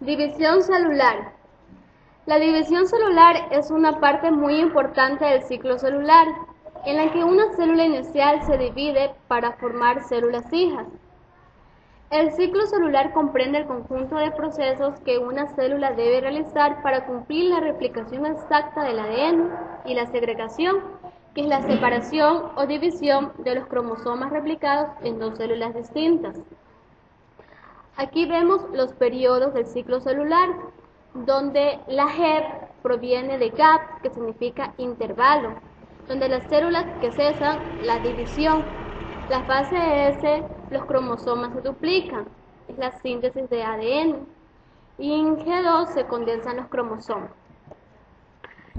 División celular. La división celular es una parte muy importante del ciclo celular, en la que una célula inicial se divide para formar células hijas. El ciclo celular comprende el conjunto de procesos que una célula debe realizar para cumplir la replicación exacta del ADN y la segregación, que es la separación o división de los cromosomas replicados en dos células distintas. Aquí vemos los periodos del ciclo celular, donde la G proviene de gap, que significa intervalo, donde las células que cesan la división. La fase S, los cromosomas se duplican, es la síntesis de ADN, y en G2 se condensan los cromosomas.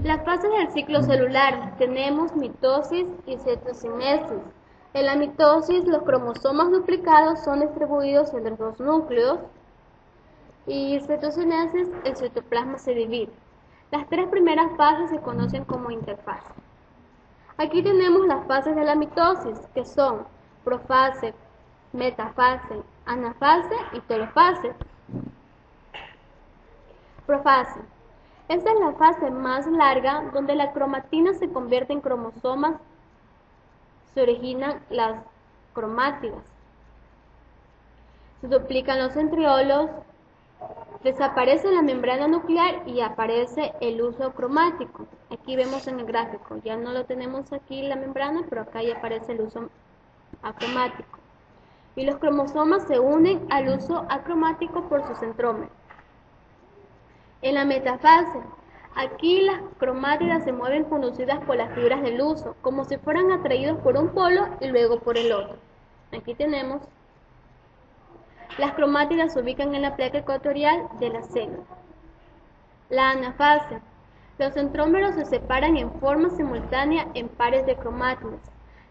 Las fases del ciclo celular tenemos mitosis y citocinesis. En la mitosis, los cromosomas duplicados son distribuidos entre dos núcleos y citocinesis, el citoplasma se divide. Las tres primeras fases se conocen como interfase. Aquí tenemos las fases de la mitosis, que son profase, metafase, anafase y telofase. Profase. Esta es la fase más larga donde la cromatina se convierte en cromosomas, se originan las cromátidas, se duplican los centriolos, desaparece la membrana nuclear y aparece el uso cromático. Aquí vemos en el gráfico, ya no lo tenemos aquí la membrana, pero acá ya aparece el uso acromático. Y los cromosomas se unen al uso acromático por su centrómero. En la metafase, aquí las cromátidas se mueven conducidas por las fibras del uso, como si fueran atraídos por un polo y luego por el otro. Aquí tenemos. Las cromátidas se ubican en la placa ecuatorial de la célula. La anafase. Los centrómeros se separan en forma simultánea en pares de cromátidas.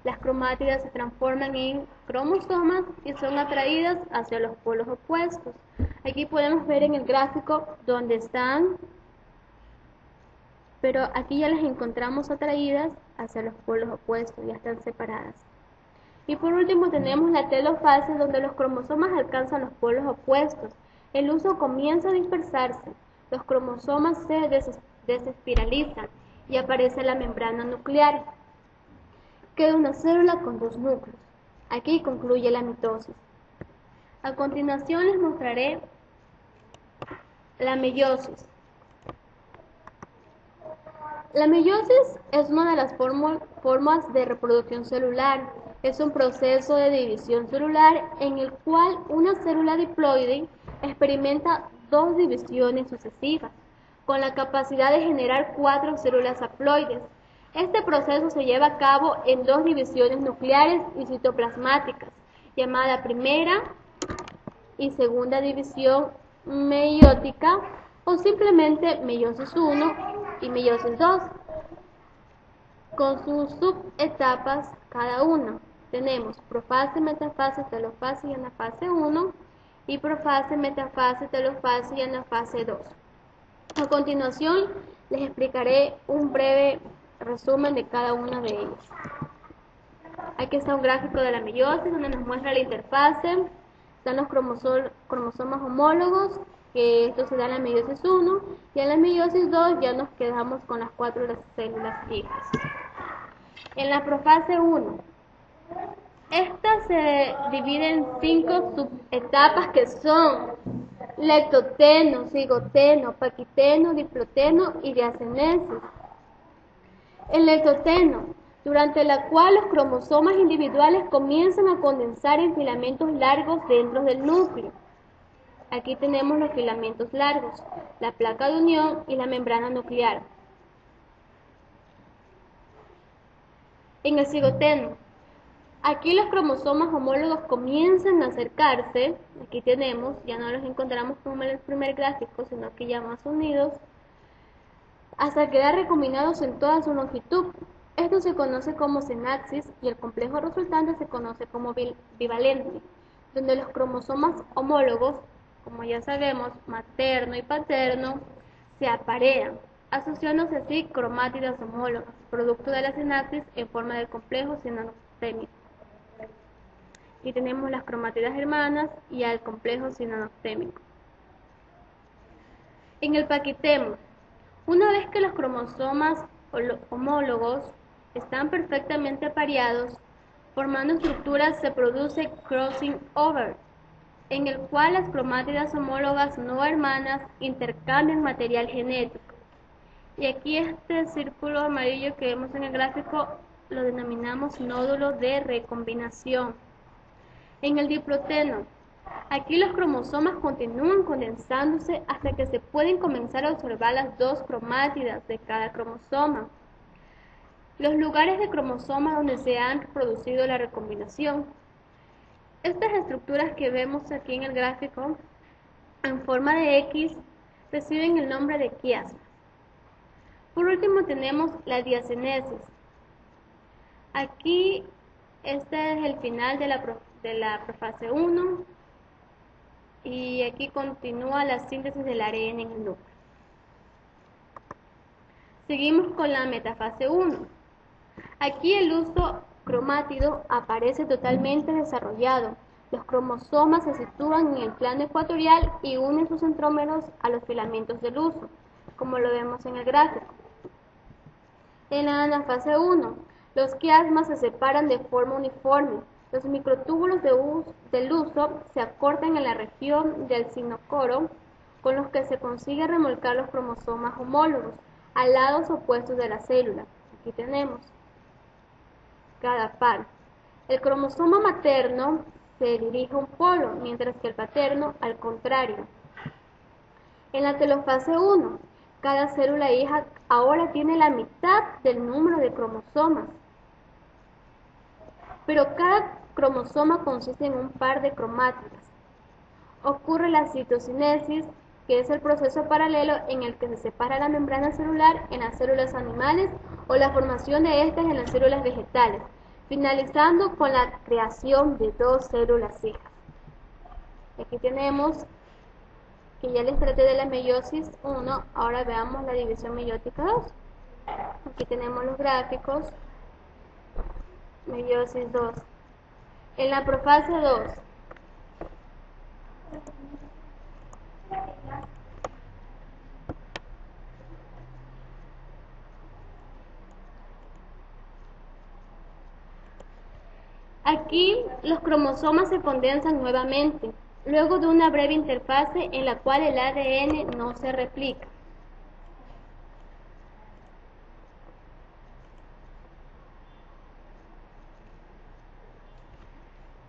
Las cromátidas se transforman en cromosomas y son atraídas hacia los polos opuestos. Aquí podemos ver en el gráfico dónde están, pero aquí ya las encontramos atraídas hacia los polos opuestos, ya están separadas. Y por último tenemos la telofase, donde los cromosomas alcanzan los polos opuestos. El uso comienza a dispersarse, los cromosomas se desespiralizan y aparece la membrana nuclear. Queda una célula con dos núcleos. Aquí concluye la mitosis. A continuación les mostraré la meiosis. La meiosis es una de las formas de reproducción celular. Es un proceso de división celular en el cual una célula diploide experimenta dos divisiones sucesivas, con la capacidad de generar 4 células haploides. Este proceso se lleva a cabo en dos divisiones nucleares y citoplasmáticas, llamada primera y segunda división meiótica, o simplemente meiosis 1 y meiosis 2, con sus subetapas cada una. Tenemos profase, metafase, telofase y anafase 1, y profase, metafase, telofase y anafase 2. A continuación les explicaré un breve resumen de cada una de ellas. Aquí está un gráfico de la meiosis donde nos muestra la interfase. Están los cromosomas homólogos, que esto se da en la meiosis 1, y en la meiosis 2 ya nos quedamos con las 4 células hijas. En la profase 1, esta se divide en 5 subetapas que son lectoteno, cigoteno, paquiteno, diploteno y diacenesis. El lectoteno, durante la cual los cromosomas individuales comienzan a condensar en filamentos largos dentro del núcleo. Aquí tenemos los filamentos largos, la placa de unión y la membrana nuclear. En el cigoteno, aquí los cromosomas homólogos comienzan a acercarse. Aquí tenemos, ya no los encontramos como en el primer gráfico, sino que ya más unidos, hasta quedar recombinados en toda su longitud. Esto se conoce como sinaxis y el complejo resultante se conoce como bivalente, donde los cromosomas homólogos, como ya sabemos, materno y paterno, se aparean, asociándose así cromátidas homólogas, producto de la sinaxis en forma del complejo sinanoctémico. Aquí tenemos las cromátidas hermanas y al complejo sinanoctémico. En el paquitemo, una vez que los cromosomas homólogos están perfectamente pareados, formando estructuras, se produce crossing over, en el cual las cromátidas homólogas no hermanas intercambian material genético. Y aquí este círculo amarillo que vemos en el gráfico lo denominamos nódulo de recombinación. En el diproteno, aquí los cromosomas continúan condensándose hasta que se pueden comenzar a observar las dos cromátidas de cada cromosoma. Los lugares de cromosomas donde se han producido la recombinación. Estas estructuras que vemos aquí en el gráfico, en forma de X, reciben el nombre de quiasmas. Por último tenemos la diacinesis. Aquí este es el final de la profase 1 y aquí continúa la síntesis del ARN en el núcleo. Seguimos con la metafase 1. Aquí el uso cromátido aparece totalmente desarrollado. Los cromosomas se sitúan en el plano ecuatorial y unen sus centrómeros a los filamentos del uso, como lo vemos en el gráfico. En la anafase 1, los quiasmas se separan de forma uniforme. Los microtúbulos del uso se acortan en la región del cinocoro, con los que se consigue remolcar los cromosomas homólogos a lados opuestos de la célula. Aquí tenemos cada par. El cromosoma materno se dirige a un polo, mientras que el paterno al contrario. En la telofase 1, cada célula hija ahora tiene la mitad del número de cromosomas, pero cada cromosoma consiste en un par de cromátidas. Ocurre la citocinesis, que es el proceso paralelo en el que se separa la membrana celular en las células animales o la formación de estas en las células vegetales, finalizando con la creación de dos células hijas. Aquí tenemos que ya les traté de la meiosis 1, ahora veamos la división meiótica 2. Aquí tenemos los gráficos. Meiosis 2. En la profase 2, aquí los cromosomas se condensan nuevamente, luego de una breve interfase en la cual el ADN no se replica.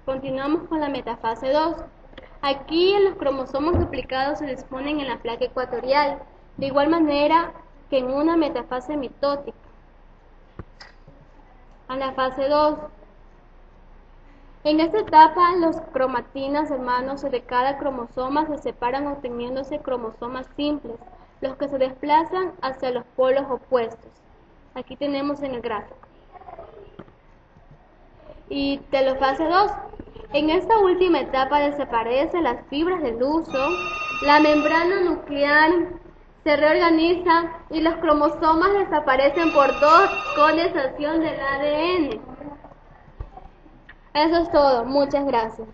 Continuamos con la metafase 2. Aquí los cromosomas duplicados se disponen en la placa ecuatorial, de igual manera que en una metafase mitótica. A la fase 2. En esta etapa, los cromatinas hermanos de cada cromosoma se separan obteniéndose cromosomas simples, los que se desplazan hacia los polos opuestos. Aquí tenemos en el gráfico. Y telofase 2. En esta última etapa desaparecen las fibras del uso, la membrana nuclear se reorganiza y los cromosomas desaparecen por condensación del ADN. Eso es todo. Muchas gracias.